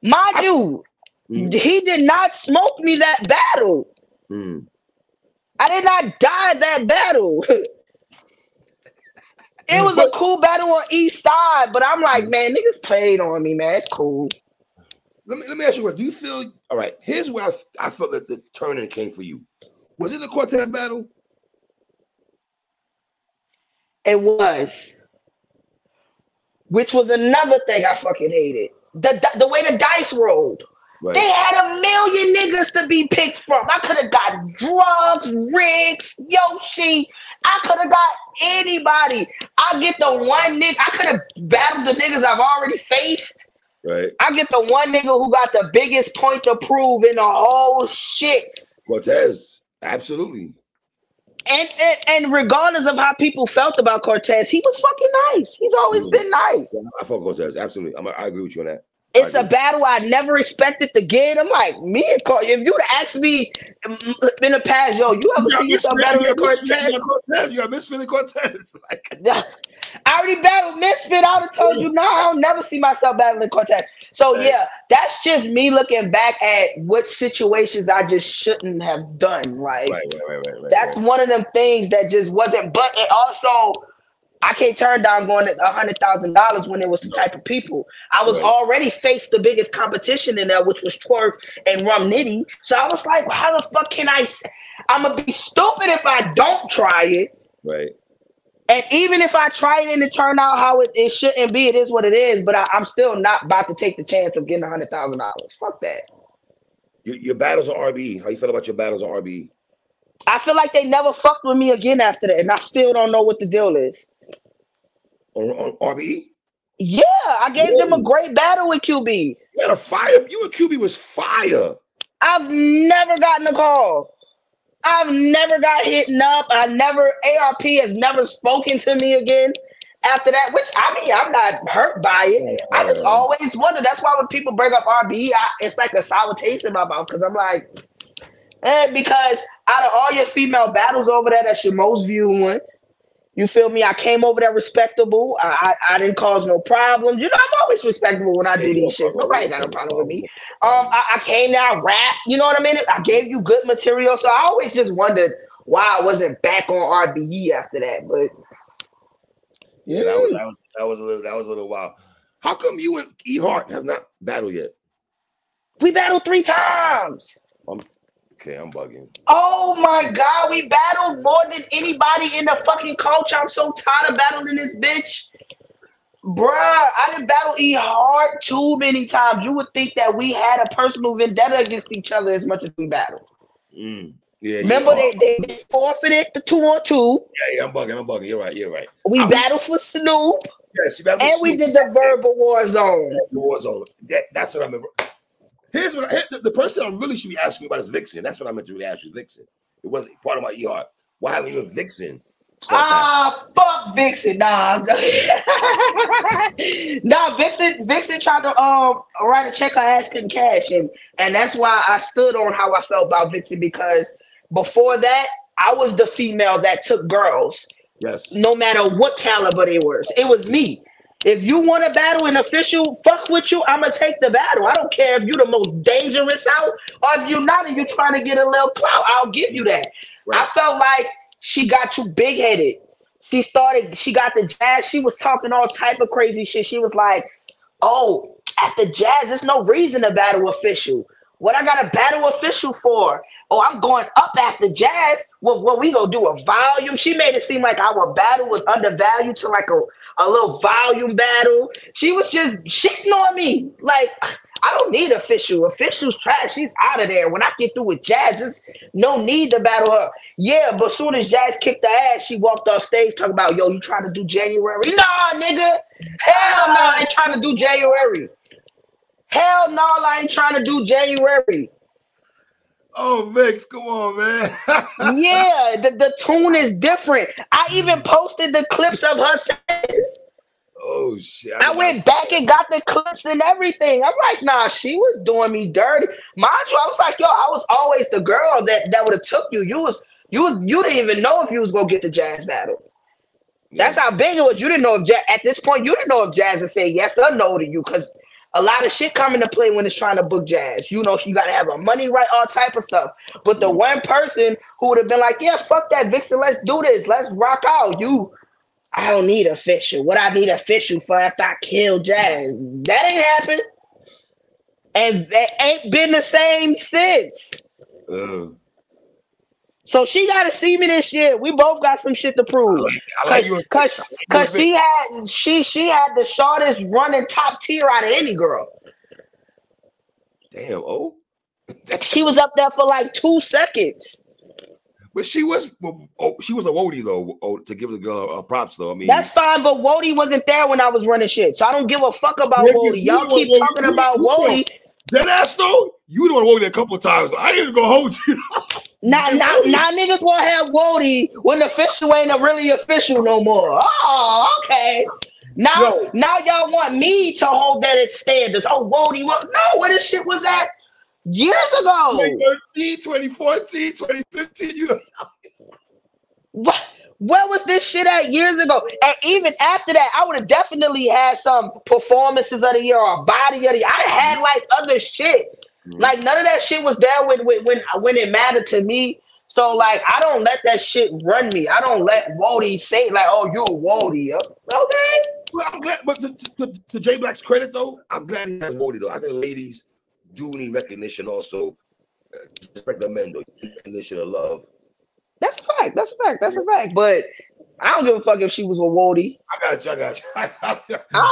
Speaker 2: Mind you, he did not smoke me that battle. I did not die that battle. It was a cool battle on each side, but I'm like, man, niggas played on me, man. It's cool.
Speaker 1: Let me ask you what. Do you feel all right? Here's where I felt that the turning came for you. Was it the Cortez battle?
Speaker 2: It was. Which was another thing I fucking hated. The way the dice rolled. Right. They had 1 million niggas to be picked from. I could have got Drugs, Riggs, Yoshi. I could have got anybody. I get the one nigga. I could have battled the niggas I've already faced.
Speaker 1: Right.
Speaker 2: I get the one nigga who got the biggest point to prove in the whole shit.
Speaker 1: Cortez, absolutely.
Speaker 2: And regardless of how people felt about Cortez, he was fucking nice. He's always been nice.
Speaker 1: I fuck Cortez, absolutely. I agree with you on that.
Speaker 2: It's a battle I never expected to get. I'm like, me and Cortez. If you'd asked me in the past, yo, you ever seen yourself battling Cortez?
Speaker 1: You got Misfit and Cortez.
Speaker 2: I already battled Misfit. I would have told you, no, I'll never see myself battling Cortez. So yeah, that's just me looking back at what situations I just shouldn't have done. Like, that's one of them things that just wasn't. But it also, I can't turn down going at $100,000 when it was the type of people. I was already faced the biggest competition in there, which was Twerk and Rum Nitty. So I was like, well, how the fuck can I? I'm gonna be stupid if I don't try it.
Speaker 1: Right.
Speaker 2: And even if I try it and it turn out how it shouldn't be, it is what it is. But I'm still not about to take the chance of getting $100,000. Fuck that.
Speaker 1: Your battles on RBE. How you feel about your battles on RBE?
Speaker 2: I feel like they never fucked with me again after that, and I still don't know what the deal is.
Speaker 1: On RBE?
Speaker 2: Yeah, I gave them a great battle with QB.
Speaker 1: You had a fire. You and QB was fire.
Speaker 2: I've never gotten a call. I've never got hitting up. ARP has never spoken to me again after that, which, I mean, I'm not hurt by it. I just always wonder. That's why when people bring up RBE, it's like a sour taste in my mouth, because I'm like, because out of all your female battles over there, that's your most viewed one. You feel me? I came over there respectable. I didn't cause no problems. You know, I'm always respectable when I do these shits. Nobody got no problem with me. I came there, I rap. You know what I mean? I gave you good material. So I always just wondered why I wasn't back on RBE after that. But
Speaker 1: yeah, that was a little wild. How come you and E Hart have not battled yet?
Speaker 2: We battled 3 times.
Speaker 1: Okay, I'm bugging.
Speaker 2: Oh my God, we battled more than anybody in the fucking culture. I'm so tired of battling this bitch. Bruh, I didn't battle E Hard too many times. You would think that we had a personal vendetta against each other as much as we battled.
Speaker 1: Yeah.
Speaker 2: Remember they forfeited the 2-on-2.
Speaker 1: Yeah, I'm bugging. You're right.
Speaker 2: We battled for Snoop.
Speaker 1: Yes, you battled
Speaker 2: and
Speaker 1: Snoop.
Speaker 2: We did the verbal war zone.
Speaker 1: That's what I remember. Here's what the person I really should be asking you about is Viixen. That's what I meant to really ask you, Viixen. It wasn't part of my ER. Why haven't you been Viixen?
Speaker 2: Fuck Viixen. Nah, Viixen tried to write a check her ass couldn't cash, and that's why I stood on how I felt about Viixen, because before that, I was the female that took girls.
Speaker 1: Yes. No
Speaker 2: matter what caliber they were. It was me. If you want to battle an official, fuck with you, I'm going to take the battle. I don't care if you're the most dangerous out or if you're not and you're trying to get a little clout. I'll give you that. Right. I felt like she got too big-headed. She got the jazz. She was talking all type of crazy shit. She was like, oh, at the jazz, there's no reason to battle official. What I got a battle official for? Oh, I'm going up after jazz. What we gonna do, a volume? She made it seem like our battle was undervalued to like a little volume battle. She was just shitting on me. Like, I don't need official. Official's trash. She's out of there. When I get through with Jazz, there's no need to battle her. Yeah, but soon as Jazz kicked her ass, she walked off stage talking about, yo, you trying to do January? Nah, nigga. Hell no, I ain't trying to do January. Hell no, I ain't trying to do January.
Speaker 1: Oh, Vix, come on, man.
Speaker 2: Yeah, the tune is different. I even posted the clips of her sets.
Speaker 1: Oh, shit.
Speaker 2: I went back and got the clips and everything. I'm like, nah, she was doing me dirty. Mind you, I was like, yo, I was always the girl that would have took you. You didn't even know if you was going to get the Jazz battle. Yeah. That's how big it was. You didn't know if at this point, you didn't know if Jazz would say yes or no to you, because a lot of shit come into play when it's trying to book Jazz. You know, you got to have a money right, all type of stuff. But the one person who would have been like, yeah, fuck that, Viixen, let's do this. Let's rock out. I don't need official. What I need official for after I kill Jazz. That ain't happened. And that ain't been the same since. So she got to see me this year. We both got some shit to prove. Cause she had the shortest running top tier out of any girl.
Speaker 1: Damn, oh.
Speaker 2: She was up there for like 2 seconds.
Speaker 1: But she was a Wody though, to give the girl props though. I mean,
Speaker 2: that's fine, but Wody wasn't there when I was running shit, so I don't give a fuck about Wody. Y'all keep talking about Wody.
Speaker 1: Dead ass though, you don't want Wody a couple of times. I ain't even gonna hold you.
Speaker 2: Now niggas want to have Wody when the official ain't really official no more. Oh, okay. Now y'all want me to hold that at standards. Oh, Wody, what? No, where this shit was at years ago.
Speaker 1: 2013, 2014, 2015, you know.
Speaker 2: Where was this shit at years ago? And even after that, I would have definitely had some performances of the year or body of the year. I had like other shit. Like none of that shit was there when it mattered to me. So like I don't let that shit run me. I don't let Wody say like, "Oh, you a Wody." Okay.
Speaker 1: Well, I'm glad, but to J Black's credit though, I'm glad he has Wody though. I think ladies do need recognition also. Respect the men though, recognition of love.
Speaker 2: That's a fact. That's a fact. That's a fact. But I don't give a fuck if she was a Wody.
Speaker 1: I got you.
Speaker 2: I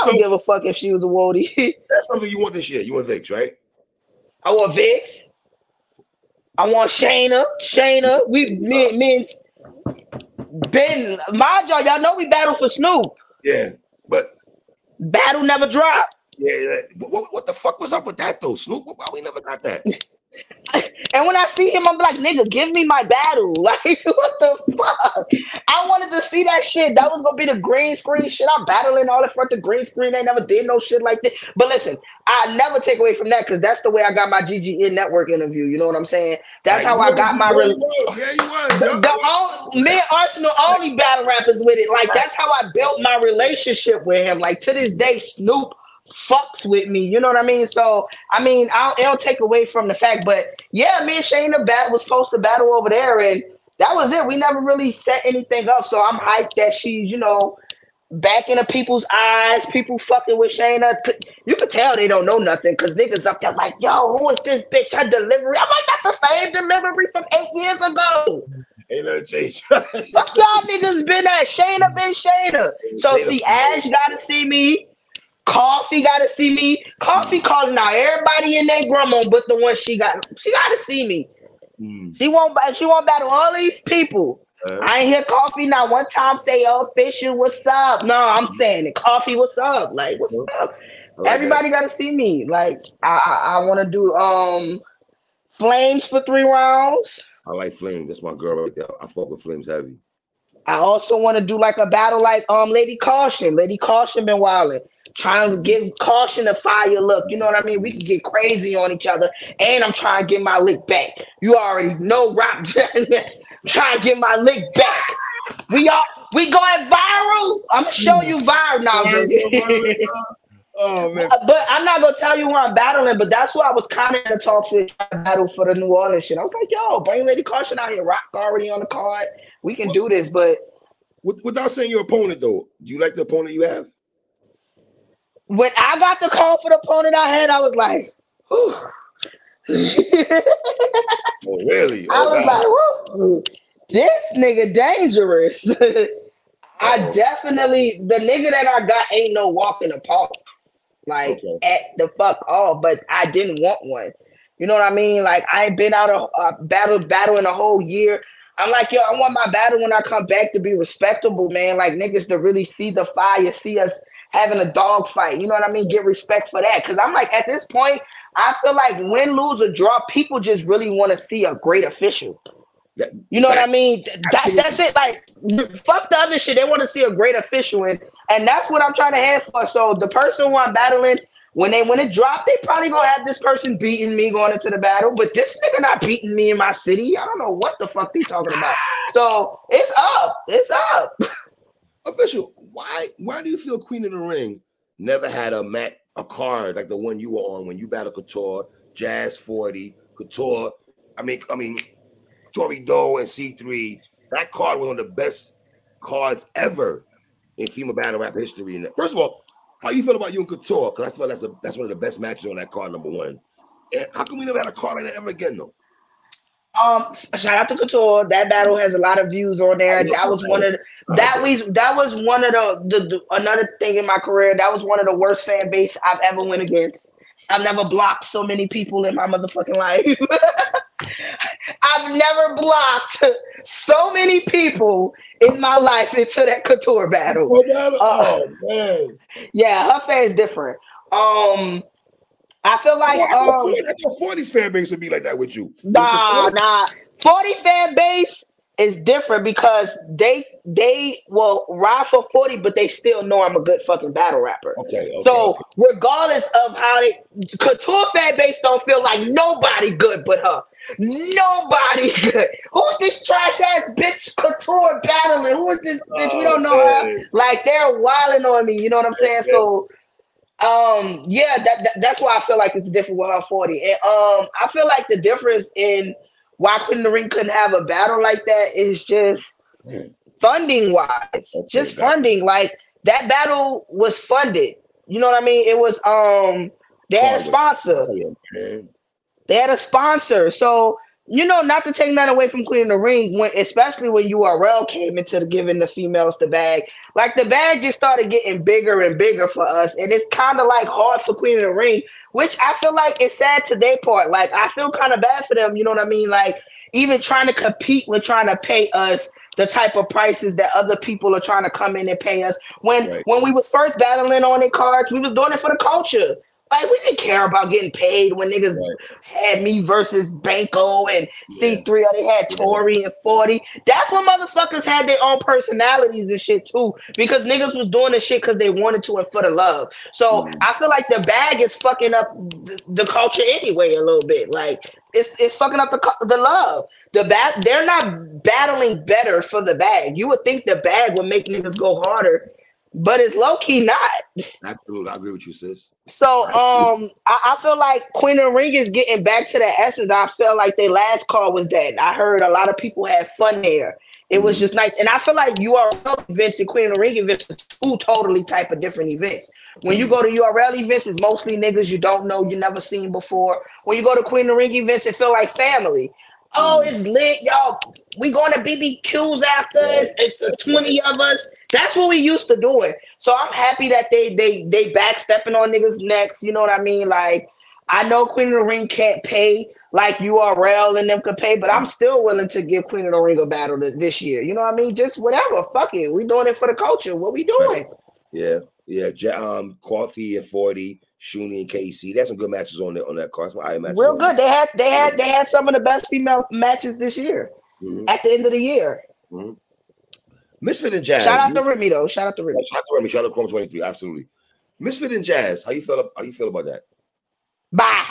Speaker 2: don't give a fuck if she was a Wody.
Speaker 1: That's something you want this year. You want Viix, right?
Speaker 2: I want Viix. I want Shayna. Me and Ben, my job, y'all know we battle for Snoop.
Speaker 1: Yeah, but
Speaker 2: battle never dropped.
Speaker 1: Yeah. What the fuck was up with that though, Snoop? Why we never got that?
Speaker 2: And when I see him, I'm like, nigga, give me my battle. Like, what the fuck? I wanted to see that shit. That was gonna be the green screen shit. I'm battling all in front of the green screen. They never did no shit like that. But listen, I never take away from that because that's the way I got my GGN network interview. You know what I'm saying? That's how I got my
Speaker 1: Yeah, you was.
Speaker 2: Me and Arsenal only battle rappers with it. Like, that's how I built my relationship with him. Like, to this day, Snoop fucks with me, you know what I mean? So I mean, it don't take away from the fact, but yeah, me and Shayna was supposed to battle over there, and that was it. We never really set anything up, so I'm hyped that she's, you know, back into people's eyes. People fucking with Shayna. You could tell they don't know nothing because niggas up there like, yo, who is this bitch? Her delivery. I'm like, that's the same delivery from 8 years ago.
Speaker 1: Ain't no change.
Speaker 2: Fuck y'all niggas been at Shayna been Shayna. So see, Ash gotta see me. Coffee gotta see me. Coffee calling out everybody in their grandma, but the one she gotta see me. She won't battle all these people. I ain't hear Coffee not one time say, "Oh, Fisher, what's up?" No, I'm saying it. Coffee, what's up? Like, what's up? Everybody gotta see me. Like, I want to do Flames for 3 rounds.
Speaker 1: I like Flames. That's my girl right there. I fuck with Flames heavy.
Speaker 2: I also want to do like a battle like Lady Caution. Lady Caution been wilding. Trying to give Caution a fire look. You know what I mean? We can get crazy on each other. And I'm trying to get my lick back. You already know Rob. Trying to get my lick back. We going viral. I'm gonna show you viral now.
Speaker 1: Oh man.
Speaker 2: But I'm not gonna tell you who I'm battling, but that's who I was kind of in talks with, trying to battle for the New Orleans shit. I was like, yo, bring Lady Caution out here. Rock already on the card. We can do this, but
Speaker 1: without saying your opponent though, do you like the opponent you have?
Speaker 2: When I got the call for the opponent I had, I was like, whew.
Speaker 1: Oh, really?
Speaker 2: I was like, whew, this nigga dangerous. I definitely, the nigga that I got ain't no walk in the park. Like, at the fuck all, but I didn't want one. You know what I mean? Like, I ain't been out a battle in a whole year. I'm like, yo, I want my battle when I come back to be respectable, man. Like, niggas to really see the fire, see us having a dog fight. You know what I mean? Get respect for that. Because I'm like, at this point, I feel like win, lose, or draw, people just really want to see a great official. You know what I mean? That's it. Like, fuck the other shit. They want to see a great official. And that's what I'm trying to have for. So the person who I'm battling, when it dropped, they probably gonna have this person beating me going into the battle, but this nigga not beating me in my city. I don't know what the fuck they talking about. So it's up. It's up.
Speaker 1: Official, why do you feel Queen of the Ring never had a card like the one you were on when you battled Couture, Jazz 40, Couture? I mean, Tory Doe and C3. That card was one of the best cards ever in female battle rap history. And first of all, how you feel about you and Couture? Because I feel that's one of the best matches on that card, number one. And how come we never had a card like that ever again, though?
Speaker 2: Shout out to Couture. That battle has a lot of views on there. That was one of the another thing in my career. That was one of the worst fan base I've ever went against. I've never blocked so many people in my motherfucking life. I've never blocked so many people in my life into that Couture battle.
Speaker 1: Oh man.
Speaker 2: Yeah, her fan's different. I feel like
Speaker 1: I thought 40's fan base would be like that with you.
Speaker 2: Nah. 40 fan base it's different because they will ride for 40, but they still know I'm a good fucking battle rapper. So regardless of how they Couture fan base don't feel like nobody good but her. Nobody good. Who's this trash ass bitch Couture battling? Who is this bitch? We don't know her. Like they're wilding on me. You know what I'm saying? So yeah, that's why I feel like it's different with her 40. And I feel like the difference in why Queen of the Ring couldn't have a battle like that is just funding wise. Just funding. Like that battle was funded. You know what I mean? It was they had a sponsor. They had a sponsor. So, you know, not to take nothing away from Queen of the Ring, especially when URL came into giving the females the bag. Like the bag just started getting bigger and bigger for us. And it's kind of like hard for Queen of the Ring, which I feel like it's sad to their part. Like I feel kind of bad for them. You know what I mean? Like even trying to compete with trying to pay us the type of prices that other people are trying to come in and pay us. When we was first battling on their cards, we was doing it for the culture. Like, we didn't care about getting paid when niggas had me versus Banco and C3, or they had Tory and 40. That's when motherfuckers had their own personalities and shit, too, because niggas was doing this shit because they wanted to and for the love. So I feel like the bag is fucking up the culture anyway a little bit. Like, it's fucking up the love. They're not battling better for the bag. You would think the bag would make niggas go harder, but it's low-key not.
Speaker 1: Absolutely. I agree with you, sis.
Speaker 2: So I feel like Queen of the Ring is getting back to the essence. I feel like their last call was that. I heard a lot of people had fun there. It was just nice. And I feel like URL events and Queen of the Ring events are two totally type of different events. When you go to URL events, it's mostly niggas you don't know, you never seen before. When you go to Queen of the Ring events, it feel like family. Oh, it's lit, y'all. We going to BBQs after. It's 20 of us. That's what we used to doing. So I'm happy that they backstepping on niggas' necks. You know what I mean? Like, I know Queen of the Ring can't pay like URL and them could pay, but I'm still willing to give Queen of the Ring a battle this year. You know what I mean? Just whatever. Fuck it. We doing it for the culture. What we doing?
Speaker 1: Yeah. Coffee and 40, Shuni and KC. That's some good matches on that card.
Speaker 2: Real good. They had some of the best female matches this year. At the end of the year.
Speaker 1: Misfit and Jazz.
Speaker 2: Shout out to Remy though. Shout out to Remy.
Speaker 1: Shout out to Remy. Shout out to Chrome 23. Absolutely. Misfit and Jazz. How you feel about that?
Speaker 2: Bye.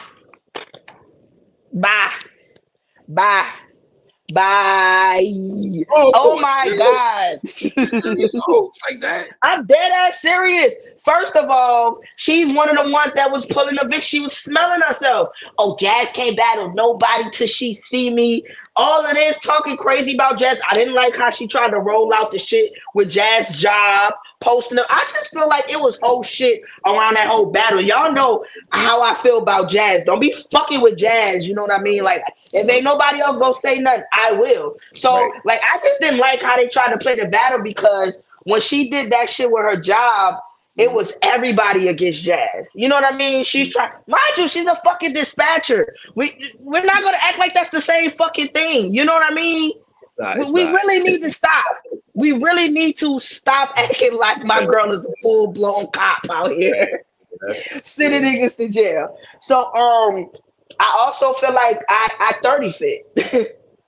Speaker 2: Oh my God.
Speaker 1: Serious? Oh, it's like that.
Speaker 2: I'm dead ass serious. First of all, she's one of the ones that was pulling the Viixen. She was smelling herself. Oh, Jazz can't battle nobody till she see me. All of this talking crazy about Jazz. I didn't like how she tried to roll out the shit with Jazz job, posting them. I just feel like it was whole shit around that whole battle. Y'all know how I feel about Jazz. Don't be fucking with Jazz. You know what I mean? Like, if ain't nobody else gonna say nothing, I will. So, like, I just didn't like how they tried to play the battle because when she did that shit with her job, it was everybody against Jazz. You know what I mean? She's trying, mind you, she's a fucking dispatcher. We're not gonna act like that's the same fucking thing. You know what I mean? We really need to stop. We really need to stop acting like my girl is a full-blown cop out here. Sending niggas to jail. So I also feel like I 30 fit.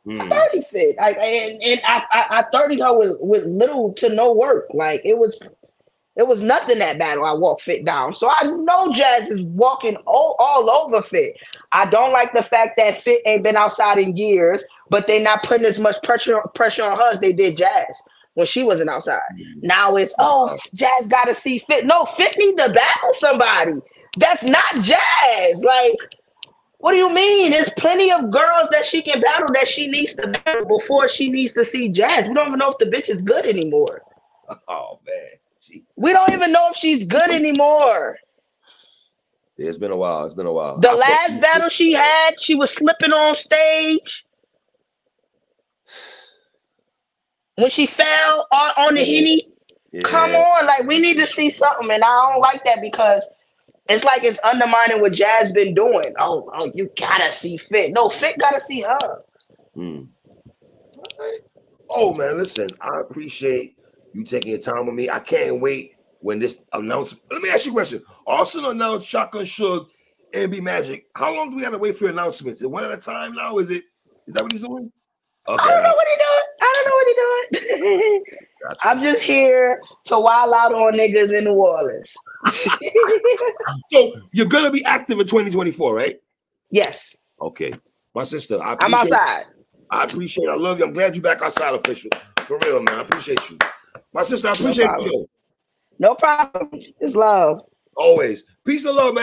Speaker 2: I 30 fit. I 30'd her with little to no work. Like it was nothing that battle. I walked Fit down. So I know Jazz is walking all over Fit. I don't like the fact that Fit ain't been outside in years, but they not putting as much pressure on her as they did Jazz when she wasn't outside. Now it's, Jazz got to see Fit. No, Fit need to battle somebody. That's not Jazz. Like, what do you mean? There's plenty of girls that she can battle that she needs to battle before she needs to see Jazz. We don't even know if the bitch is good anymore.
Speaker 1: Oh, man.
Speaker 2: We don't even know if she's good anymore.
Speaker 1: Yeah, it's been a while.
Speaker 2: The last battle she had, she was slipping on stage. When she fell on the Henny. Yeah. Come on, like, we need to see something. And I don't like that because it's like it's undermining what Jazz been doing. Oh, you gotta see Fit. No, Fit gotta see her.
Speaker 1: Oh, man, listen, I appreciate you taking your time with me. I can't wait when this announcement. Let me ask you a question. Austin announced Shotgun Suge and B Magic. How long do we have to wait for announcements? Is it one at a time now? Is that what he's doing? Okay.
Speaker 2: I don't know what he's doing. I don't know what he doing. Gotcha. I'm just here to wild out on niggas in New Orleans.
Speaker 1: So you're gonna be active in 2024, right?
Speaker 2: Yes.
Speaker 1: Okay. My sister,
Speaker 2: I'm outside.
Speaker 1: I appreciate it. I love you. I'm glad you're back outside, official. For real, man. I appreciate you. My sister, I appreciate you.
Speaker 2: No problem. It's love.
Speaker 1: Always. Peace and love, man.